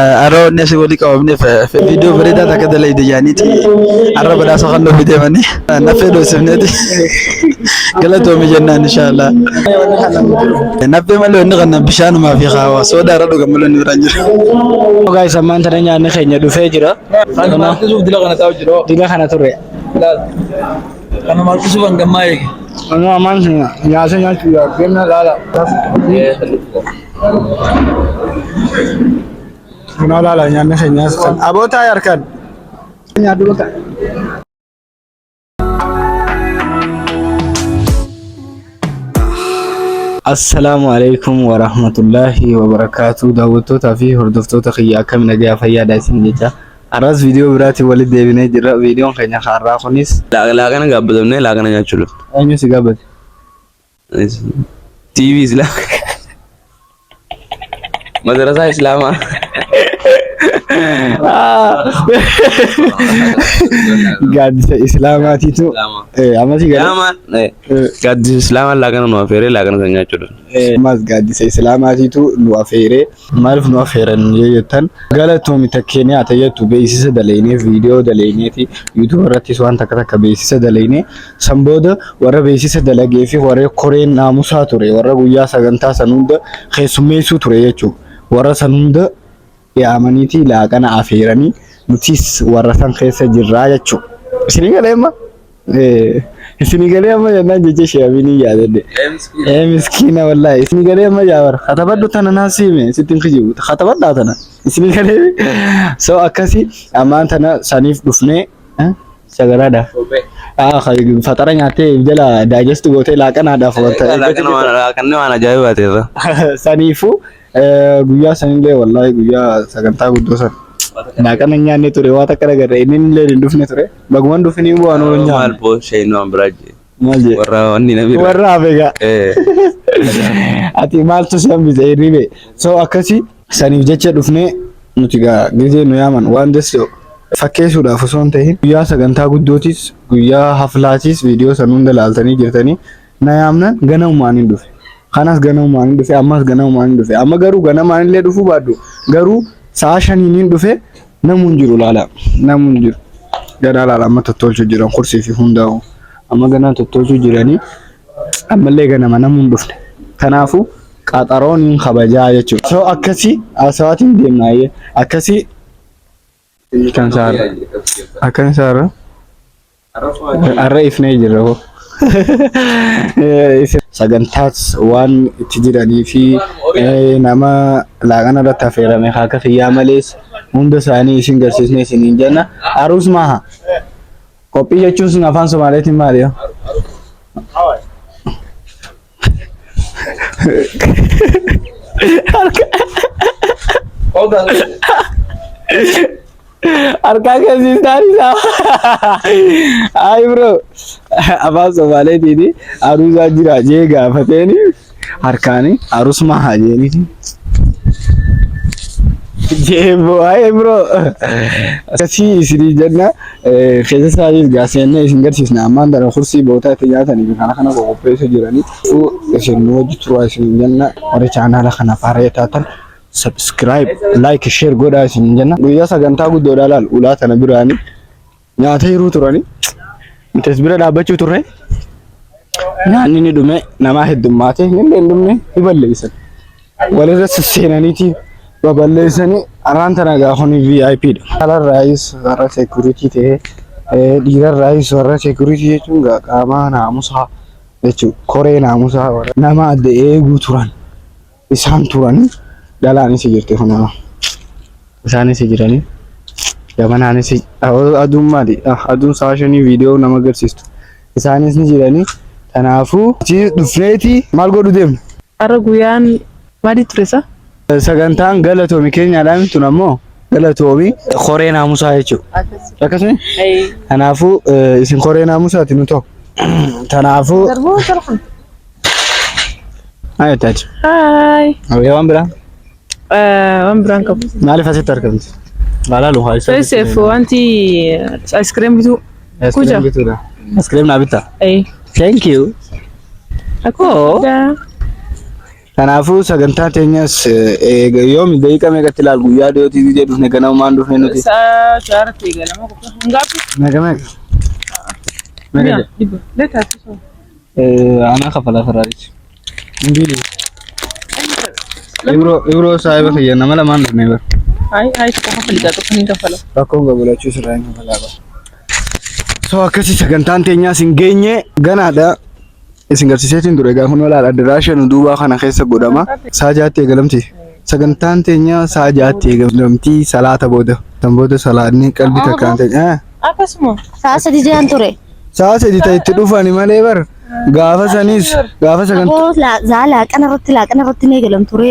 أرى الناس يقول لك أبني في فيديو بريدة تكذا لي ديانيتي أرى بلا سخن في ديماني نفيدو سمنتي قلتوا مجنة إن شاء الله نبي ملو نغنى بشان ما في خاوة سودا ردو كملو نرانجر Guys, sammaan tana nyaanni keenya dhufee jira. أنا ما أكتشف دلنا أنا تاو جرو Diga kana ture. أنا ما أكتشف أن جماعي Ano amaan nyaasa nyaachuu yaa kenna laala. Ano laala nyaanni keenya san abootaa yarkan. Nyaadhu bakka. Assalaamu alaikum wa rahmatullahi wa barakatuh. Daawwattootaa fi hordoftoota kiyya akkam nagaa fayyaadha isin jecha. Arras viidiyoo biraatiin walitti deebinee jirra. Viidiyoon keenya har'aa kunis laaqana gaabbatamne laaqana nyaachuu eenyu si gaabbate? TV Islam madrasa Islama Gaaddisa Islaamaatiitu ammas gaaddisa Islama laaqana nu afeeree laaqana san nyaachuu ammas gaaddisa Islaamaatiitu nu afeeree maaliif nu afeeran jettan galatoomi takkee nyaata jettu beeksisa dalaynee viidiyoo dalayneeti yuutuub irrattis waan takka beeksisa dalaynee san booda warra beeksisa dalagee fi warra koreen naamusaa ture warra guyyaa sagantaa san hunda keessummeessuu ture jechuudha warra san hunda yaamaniiti laaqana afeeranii nutis warra san keessa jirraa jechuudha. Isinii galee amma isinii galee amma jennaan jecha sheebinii yaadadde. Miskiina wallaahi isinii galee amma jaawara katabadhu tana naasiime sittiin kijibu katabadhaa tana isinii galee so akkasi ammaan tana saniif dhufnee sagaraadha. Fatara nyaatee jala daajest gootee laaqanaadhaaf wanta. Laaqanni waan ajaa'ibaatedha. Saniifuu guyyaa sanillee wallaahi guyyaa sagantaa guddoo san laaqana nyaanne ture waan akka dhagarre inni illee hin dhufne ture bagumaan dhufanii bu'aan oolu nyaanne. Maal boo shayinu waan biraa jee. Maal jee? Warra wanni na bira. Warra hafeega. Ati maaltu si hambise hirribe so akkasi saniif jecha dhufnee nuti gizee nu yaaman waan desoo fakkeessuudhaaf osoo hin ta'in guyyaa sagantaa guddootis guyyaa haflaatis viidiyoo san hunda laaltanii jirtanii na yaamnan ganamumaan hin dhufe. Kanas ganamumaan hin dhufe ammas ganamumaan hin dhufe amma garuu ganamaan illee dhufuu baadhu garuu sa'a shaniin hin dhufe namuun jiru laala namuun jiru ganaa laala amma tottolchuu jiran kursii fi hundaa'u amma ganaa tottolchuu jiranii ammallee ganama namuun dhufne kanaafuu qaxaroon hin kabajaa jechuudha. So akkasii haasawaatiin deemnaayyee akkasii kan saara akkan saara arra ifnee jirra hoo sagantaas waan itti jiranii fi nama laaqana irratti affeerame akka fiyyaa malees hunda isaanii isin garsiisnee isiniin jenna. Aruus maaha qophii jechuun sun afaan Somaaleetiin maaliya? Harkaa keessistaan isaa ayi bro afaan Somaaleetiin aruusaa jira jee gaafateeni harkaani aruus maha jeeniiti jeebo ayi bro akkasii isinii jenna keessa isaaniis gaasennee isin garsiisna ammaan dara kursii bootaa itti nyaatanii kana qopheessuu jiranii isin wajji turaa isin jenna warri chaanaala kana faaree taatan subscribe like share godhaa isin jenna guyyaa sagantaa guddoodhaa laal ulaa tana biraani nyaata hiruu turani intas bira dhaabbachuu turre nyaanni ni dhume namaa heddummaate hin dhumne ni balleessan walirra sisseenaniiti baballeessanii araan tana gaafonni VIP dha alarraayis warra security ta'ee dhiirarraayis warra security jechuun qaamaa naamusaa jechuun koree naamusaa nama adda eeguu turan isaan turanii dalaanis jirte kuna isaanis jiranii yamanaanis aduun maali aduun saashanii viidiyoo nama agarsiistu isaanis ni jiranii kanaafuu dhufneeti maal godhu deemne ara guyyaan maali turesa sagantaan galatoomi keenyaadhaan tun ammoo galatoomi koree naamusaa jechuudha akkasuma kanaafuu isin koree naamusaati nu ta'u kanaafuu ayataati waan biraa waan biraan qabu. Maaliif asitti argamti? Malaalu haa isa. Seef wanti ice cream bitu. Kuja. Ice cream na bitta. Eh. Thank you. Ako. Kanaafuu sagantaa teenyas yoom daqiiqa meeqatti ilaalu guyyaa dhiyootii jedhuuf negana maan dhufne nuti. Saartii galama qofa. Ngapi? Meeqa. Leta. Ana kafala Ferrari. Ndili. Euro saahiba kiyana mala maan dhufne bar. Ai kafala gato kan kafala. Rakkoon gabalachuu sirraan kafala ba. So akkasi sagantaan teenyaas hin geenye ganaadha. Isin garsiiseetiin ture gaafa nu laala adaraashaan duubaa kana keessa godhama. Saajaatti eegalamti. Sagantaan teenya saajaatti eegalamti salaata booda. Tan booda salaatni qalbii takkaan teenya. Akkasuma. Sa'a sadii jiran ture. Sa'a sadii ta'e itti dhufani malee bar. Gaafa sanis gaafa sagantaa. Laaqana irratti ni eegalam ture.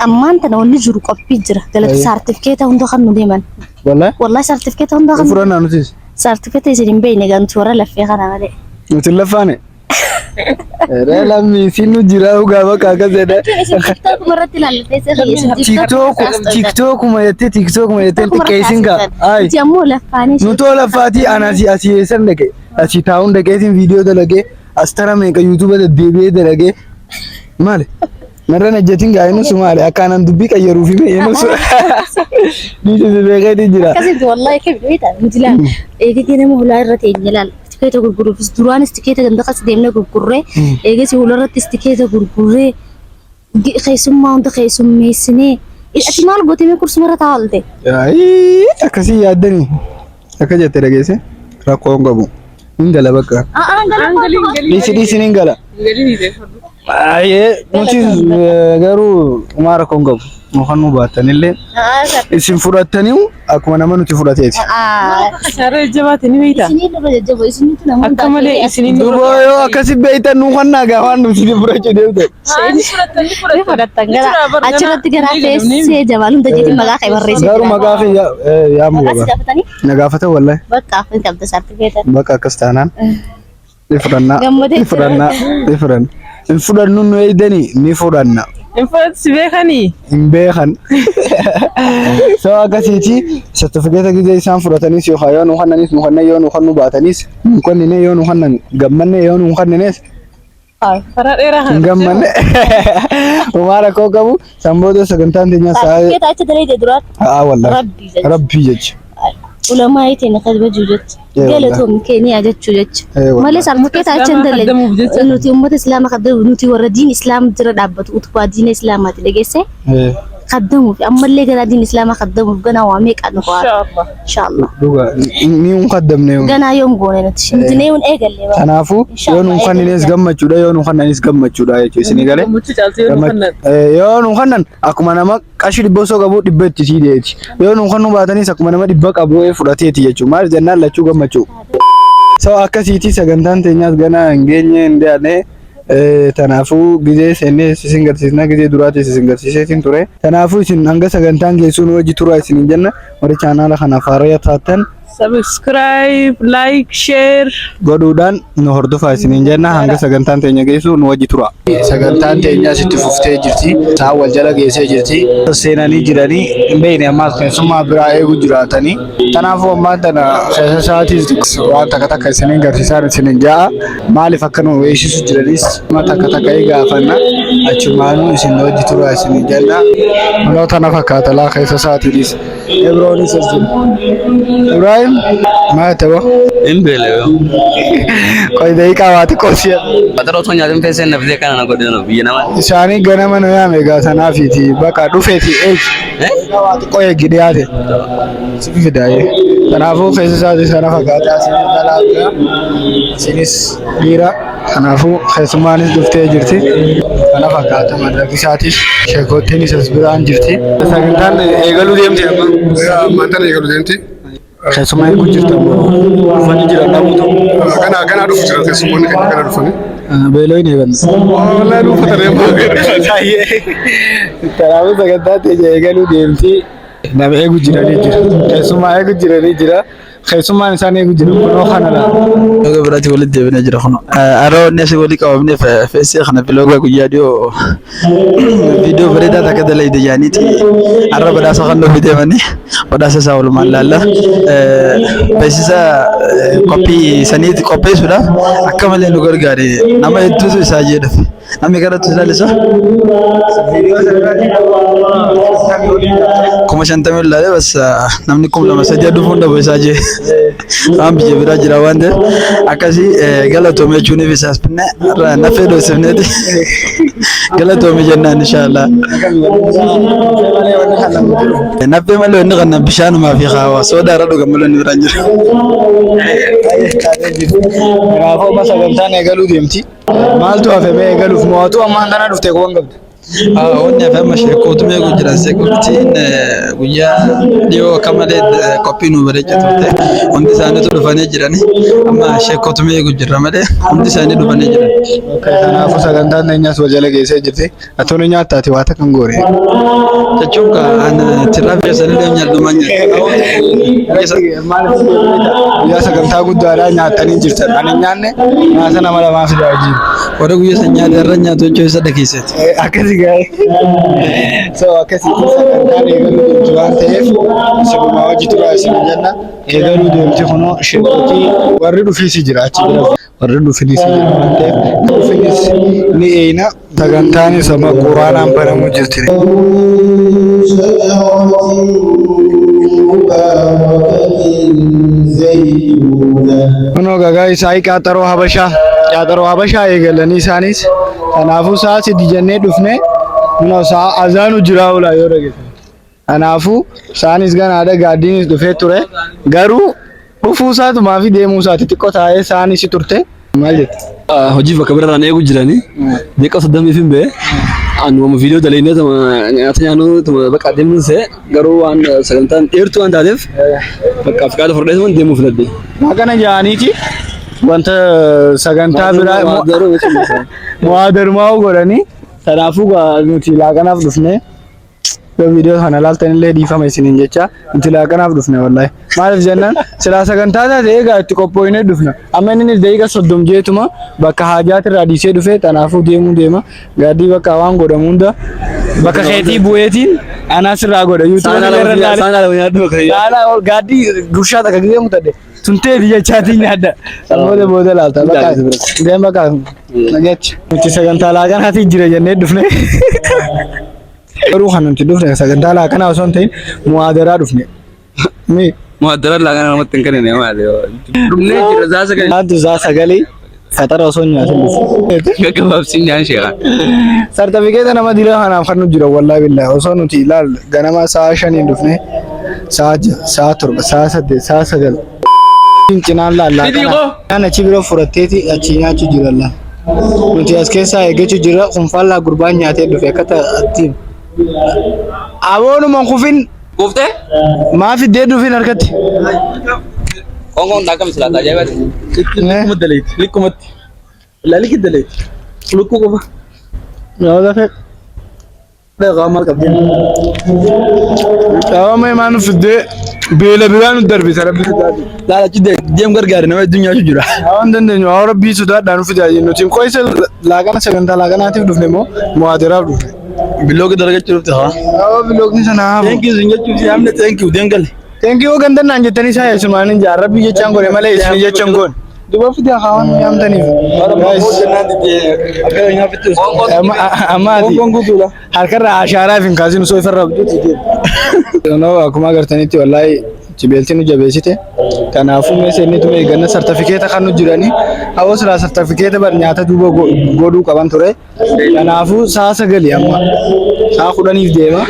Ammaan tana wanni jiru qophii jira. Galata saartifikeeta hunda kan nu deeman. Wallahi saartifikeeta hunda kan. Furannaa nutis. Saartifikeeta isin hin beekne gantu warra laffee kana malee. Nuti laffaane. Lammi sinu jira gaafa kaaga zeda. TikTok ma yatte xiqqeessinga. Ay. Jammu laffaani. Nuto laffaati anasi asiyeessan dhaqe. Asi taa'uun dhaqeetiin viidiyoo dalagee astara meeqa yuutuuba deddeebi'ee dalagee maali? Narra najjatiin gaa'inu sumaali akkaanan dubbii qayyaruuf hime eenyu su. Niiti beekee jira. Akkasitti wallahi kibbeeta mutilaan eegee nama hulaa irra teenye ilaala. Tikeeta gurguruufis duraanis tikeeta ganda qas deemnee gurgurree eegas hularrattis tikeeta gurgurree keessummaa hunda keessummeessinee ati maal gootee kursumarra taa'alte. Akkasii yaaddanii akka jette dhageesse rakkoon qabu hin gala bakka. Dhiisi hin gala. Nuti garuu maa rakkoon qabu. Mukaan nu baatanillee isin fudhatanii akkuma nama nuti fudhateeti. Saree jabaate ni beektaa? Isin irra jajjaboo isin tuna akka malee isin Duboo yoo akkasi beektan nu kan naa gaafaan nuti fudhachuu deemte. fudhatan gara achirratti gara teessee jabaaluun tajaajila maqaa kee barreessee. Garuu maqaa kee yaamu Maqaa qaba. gaafatanii Na gaafata wallahi. bakka afaan qabda saartifikeeta. Bakka akkas taanaan. Ni fudhannaa. Gammadee Ni fudhannaa. Ni fudhanna. Hin fudhannu nu eeydanii ni fudhanna. Infatti si beekanii? Hin beekan. So akkasiiti sartifikeeta gizee isaan fudhatanis yoo yoo nu hannanis nu hanna yoo nu hannu baatanis nu konnine yoo nu hannan gammanne yoo nu hannines Karaa dheeraa hin gammanne. Maara koo qabu sanboota sagantaan teenya saa. saartifikeeta achi dalee duraan Wallahi. Rabbii jecha. ulamaa itiin kabajuu jecha galatoom keenya jechuu jecha malee saartifikeeta achi dalee nuti ummata islaamaa kaddamu nuti warra diin islaam jira dhaabbatu utubaa diin islaamaati dhageesse kaddamuuf ammallee gara diin islaamaa kaddamuuf ganaa waa meeqa nu qabu inshallah Duga ni un qaddamne ganaa yoom goone nuti nee un eegalle ba kanaafu yoo nu kannines gammachuudha yoo nu kannanis gammachuudha jechuudha isin galee yoo nu kannan akkuma nama qashi dhibbosoo qabu dhibbetti siideeti yoo nu kannu baatanis akkuma nama dhibba qabu fudhateeti jechuudha maal jennaan lachuu gammachuu so akkasiiti sagantaan teenyaas ganaa hin geenye hin deane tanaafu gizee seenee isin garsiisna gizee duraati isin garsiiseetiin ture tanaafu isin hanga sagantaan geessuun hojii tura isin jenna warri chaanaala kana faaraya taatan subscribe like share godhuudhaan nu hordofaa isin jenna hanga sagantaan teenya geessu nu hojii tura sagantaan teenya sitti fuftee jirti saa wal jala geessee jirti seenanii jiranii hin beekne ammaas keessummaa biraa eegu jiraatanii tanaafu ammaa tana keessa sa'aatis waan takka takka isiniin garsiisaan isiniin ja'a maaliif akka nu beeksisu jiranis takka takka gaafanna achumaanuu isin hojii tura isin jenna kunoo tana fakkaata laa keessa sa'aatiinis Ibroonis Ibrahim ما تبغى؟ Imbele. Kau dah ikan mati kosian. Patro tu nyadem pesen na vide kana ko deno biye nama. Isani gana mana ya mega sana fiti baka du fiti mati kau yang gede ada. Siapa fidai? Kanafu fesi sana fakata sini dalaga. Sini bira. Kanafu fesi manis dufte jirti. Kana fakata mana kisati. Shekote ni sesbiran jirti. Sakintan egalu diam tiapa. Mantan egalu diam ti. Kesumai kujirta fani jira namuto kana dhufu jira keessummoonni keenya kana dhufani beeloo ni ban wallahi dhufu taree taayee taraawu sagantaa teenya eegaluu deemti nama eegu jiranii jira keessumaa eegu jiranii jira keessummaan isaan eegu jiran kunoo kanadha Oga berarti wali deebina jira kuno aroo nasi wali qabamne feesee kana biloga guyyaa dhiyoo video bareedaa takka dalayde jaaniiti arra badhaasa kan nuuf deemanii badhaasa isaa walumaan laalla beeksisa qophii saniiti qopheessuudhaaf akka malee nu gargaare nama hedduutu isaa jedhafe namni kadhatu ilaalisa. Kuma 50 ilaalee bas namni 200 dhufuun dhabu isaa jee waan biyya biraa jira waan ta'eef akkasii galatoomee jechuun ibisaas pinne nafee dhoosifneeti galatoomee jennaan inshallah. Nafee malee inni kan bishaanumaa fi hawa soodaa irra dhugan malee inni biraan jira. Raafoo sagantaan eegaluu deemti. Maaltu hafe mee eegaluuf mo'atu ammaan kana dhuftee qoon qabdi. Wanni hafe amma sheekootumee gujjiran seekuritiin guyyaa dhiyoo akka malee qophii nu bareecha turte hundi isaaniitu dhufanii jirani amma sheekootumee gujjirra malee hundi isaanii dhufanii jiran. Kanaafuu sagantaan teenyaas wajjala geessee jirti. Atoon nyaattaati waa takkan goore. Jechuun kan tirraa fi sanillee nyaadhumaan guyyaa sagantaa guddaadhaa nyaattanii jirtan. Ani nyaanne nyaata nama lamaa fidaa jiru. Warra guyyaa san nyaata irra nyaatu jechuun isa dhageesseeti. Akkasii gaa'e. Akkasii sagantaan eegaluu deemti waan ta'eef sagumaa hojii turaa isin jenna. Eegaluu deemti kunoo sheekotii warri dhufiisi jira achi bira. Warri dhufiisi jira waan ta'eef dhufiis ni eeyna sagantaan sama quraanaan banamu jirti. Kunoo gagaa isaa qaaxaroo habashaa eegalanii isaanis kanaafuu sa'a 3 jennee dhufne kunoo sa'a azaanu jira oolaa yoo dhageessan. Kanaafuu isaanis ganaadha gaaddiinis dhufee ture garuu dhufuu isaatumaa fi deemuu isaati xiqqoo taa'ee isaanis turte maal jette? Hojii bakka biraan eeguu jiranii deeqa 30 fi bee anuma viidiyoo dalaynee nyaata nyaannu bakka deemuun see garuu waan sagantaan dheertuu waan taateef bakka afqaada furdheessuun deemuu filadhe. Akkana jaaniiti wanta sagantaa biraa mu'aadarumaa godhanii kanaafuu nuti laaqanaaf dhufne viidiyoo kana laaltanillee dhiifama isiniin jecha nuti laaqanaaf dhufne wallahi maaliif jennaan silaa sagantaa taate egaa itti qophooyinee dhufna amma inni daqiiqa 30 jeetuma bakka haajaati irraa dhiisee dhufe kanaafuu deema gaaddii bakka waan godhamu hunda bakka keetii bu'eetiin anaas irraa godha yuutuubii gaaddii gurshaa takka gizee mutadhe tuntee jechaatiin nyaadda booda laalta bakka deem bakka nageetti nuti sagantaa laaqanaatiin jira jennee dhufne. Garuu kan nuti dhufne sagantaa laaqanaa osoo hin ta'in mu'aadaraa dhufne. Mu'aadaraa laaqanaa namatti hin kennine maali? Dhumnee jira zaa sagalee fatara osoo nyaatin dhufne. Gaggabaabsiin nyaan sheeqa. Sartifikeeta nama dilaa kanaaf kan nu jira wallaahi billahi osoo nuti ilaal ganama sa'a 5 dhufne sa'a 7 sa'a 8 sa'a 9. Cinaan laallaa kana achi bira furatteeti achi nyaachuu jira laa. Nuti as keessaa eeggachuu jira kunfaallaa gurbaan nyaatee dhufe akka ta'atti. Aboonuma kufin Kuftee? maa fiddee dhufin harkatti. Kongoon dhaaqam silaata ajaa'ibaati. Likkumatti daleeti. Likkumatti. Laaliki daleeti. Lukkuu qofa. Yoo lafee. Dhaaqaa maal qabdi? Qaama imaanu fiddee beela biraan nu darbisa rabbi sodaatu. Laalachi deem gargaari nama hedduu nyaachuu jira. Waan dandeenyu waan rabbii sodaadhaan nu fidaa nuti qoysa laaqana sagantaa laaqanaatiif dhufne moo mu'aadaraaf dhufne. Biloogi dargachuu dhufte haa? Biloogni sana haafu. Thank you sin jechuuf si hamne thank you deengale. Thank you gandannaan jettanii isaa yesumaan hin jaar rabbii jechaan goone malee isin jechaan goone. Duba fidaa hawan yaamtaniif. Amma ati harkarraa ashaaraaf hin kaasin osoo ifarra abduuti deema. Akkuma agartanitti wallaahi Beeltiin nu jabeessite. Kanaafuu meeshaa inni tume eegganna sartifikeeta kan nu jiranii hawwa silaa sartifikeeta bar nyaata duuba godhuu qaban ture. Kanaafuu sa'a 9 amma sa'a 10 deema.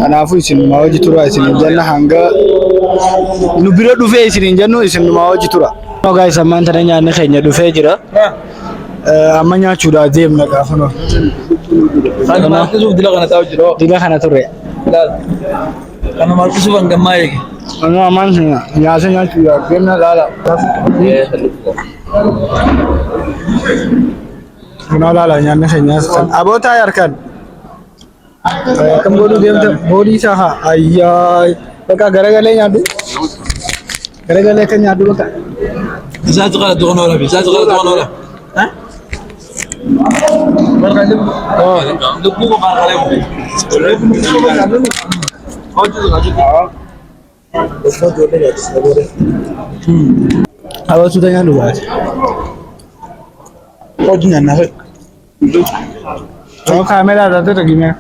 Kanaafuu isin maa hojii tura isin jenna hanga nu bira dhufee isin jennu isin maa hojii tura. Ogaa isa ammaan tana nyaanni keenya dhufee jira. Amma nyaachuudhaaf deemna gaafa nu. Kana markisuuf dila kana taa'u jira. Dila kana ture. Kana markisuuf hangammaa eege. Anu aman nyaata nyaachuudhaaf deemna laala. Kunoo laala nyaanni keenya aboota harkaan. Akkam godhuu deemta boodii isaa haa ayyaa bakka garagalee nyaadhu. Garagalee kan nyaadhu bakka. Isaatu kana tuqan oola. Isaatu kana tuqan oola. Lubbuu qofaan qalee Awwaatu tanya dhugaati. hojii nyaannaa fa'i. Kau kamera ada tu gimana?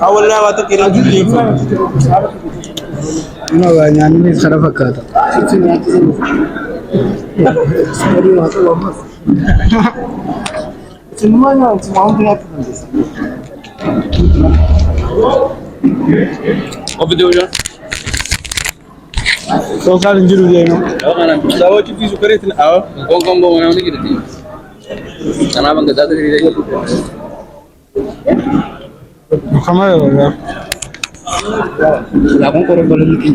awalnya waktu kira Ini banyak ni saraf kata. semuanya semua lihat Apa dia udah? Kau kan juru dia no. Jangan tahu cuci suka itu. Kau bawa mana ni kita? Kenapa enggak ada diri dia? Kamera ya. Lagu korang belum mungkin.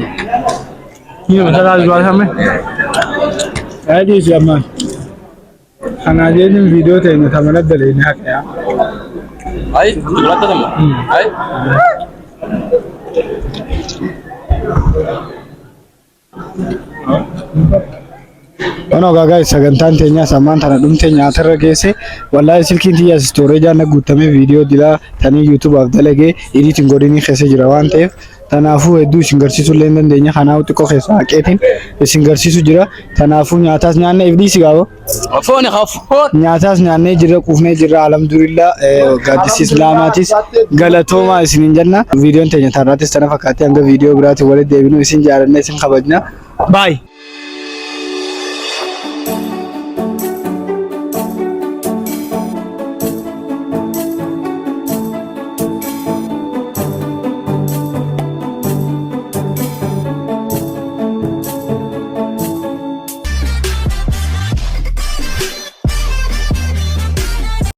Ini betul jual sama. Ada zaman. Karena dia ni video tu ni sama ada dari ni hak ya. Ay, jualan tu sama. Ay. Ono guys sagantaan teenya samaan tana dhumte nyaatarra geesse wallahi silkiin tiyya storage ana guutame video dila tani youtube af dalage editing godini keessa jira waan ta'eef tanaafuu hedduu isin garsiisuu illee hin dandeenya kanaaf xiqqoo keessa haqeetiin isin garsiisu jira tanaafuu nyaataas nyaanne ibdiisi gaabo Foon khafoon. nyaataas nyaannee jirra quufnee jirra alhamdulillah gaaddisi islaamaatis galatooma isinin jenna viidiyoon teenya tarraatis tana fakkaatee hanga viidiyoo biraatti walitti deebinu isin jaalannee isin kabajna bye.